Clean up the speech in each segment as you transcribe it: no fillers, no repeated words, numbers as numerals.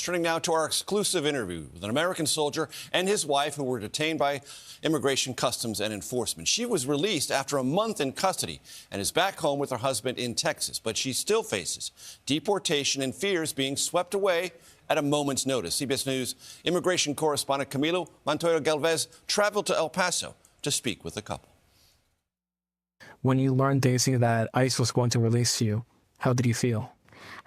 Turning now to our exclusive interview with an American soldier and his wife who were detained by Immigration, Customs and Enforcement. She was released after a month in custody and is back home with her husband in Texas. But she still faces deportation and fears being swept away at a moment's notice. CBS News immigration correspondent Camilo Montoya-Galvez traveled to El Paso to speak with the couple. When you learned, Daisy, that ICE was going to release you, how did you feel?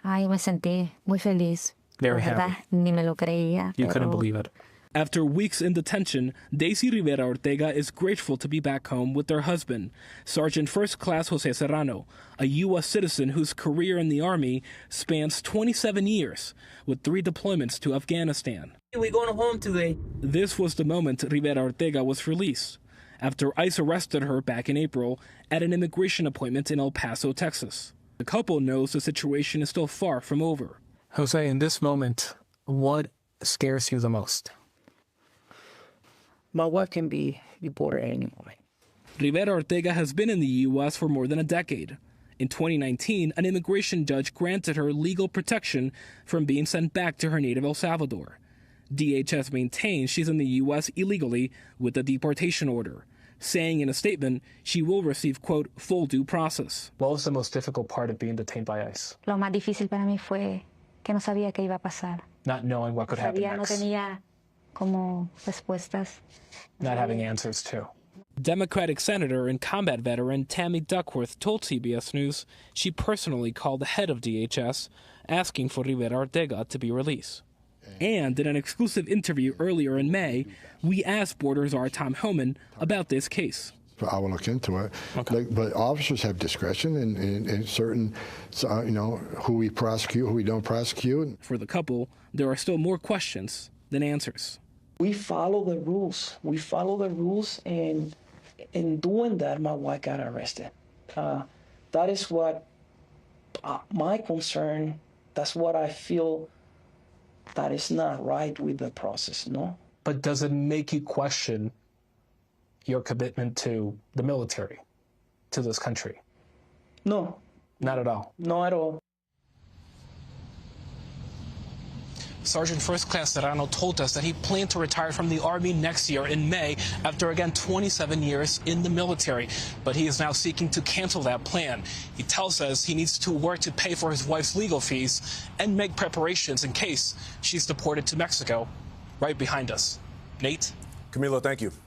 Ay, me sentí muy feliz. Very happy. Ni me lo creía. You couldn't believe it. After weeks in detention, Daisy Rivera Ortega is grateful to be back home with her husband, Sergeant First Class Jose Serrano, a U.S. citizen whose career in the Army spans 27 years, with 3 deployments to Afghanistan. We're going home today. This was the moment Rivera Ortega was released, after ICE arrested her back in April at an immigration appointment in El Paso, Texas. The couple knows the situation is still far from over. Jose, in this moment, what scares you the most? My wife can be deported at any moment. Rivera Ortega has been in the U.S. for more than a decade. In 2019, an immigration judge granted her legal protection from being sent back to her native El Salvador. DHS maintains she's in the U.S. illegally with a deportation order, saying in a statement she will receive, quote, full due process. What was the most difficult part of being detained by ICE? Lo más difícil para mí fue que no sabía qué iba a pasar. Not knowing what could happen No next. tenía como respuestas. Not having answers, too. Democratic Senator and combat veteran Tammy Duckworth told CBS News she personally called the head of DHS asking for Rivera Ortega to be released. And in an exclusive interview earlier in May, we asked Border Czar Tom Hillman about this case. I will look into it. Okay. But officers have discretion in certain, who we prosecute, who we don't prosecute. For the couple, there are still more questions than answers. We follow the rules. We follow the rules, and in doing that, my wife got arrested. That is what my concern, that's what I feel that is not right with the process, no? But does it make you question your commitment to the military, to this country? No. Not at all. No at all. Sergeant First Class Serrano told us that he planned to retire from the Army next year in May after, again, 27 years in the military. But he is now seeking to cancel that plan. He tells us he needs to work to pay for his wife's legal fees and make preparations in case she's deported to Mexico. Right behind us. Nate? Camilo, thank you.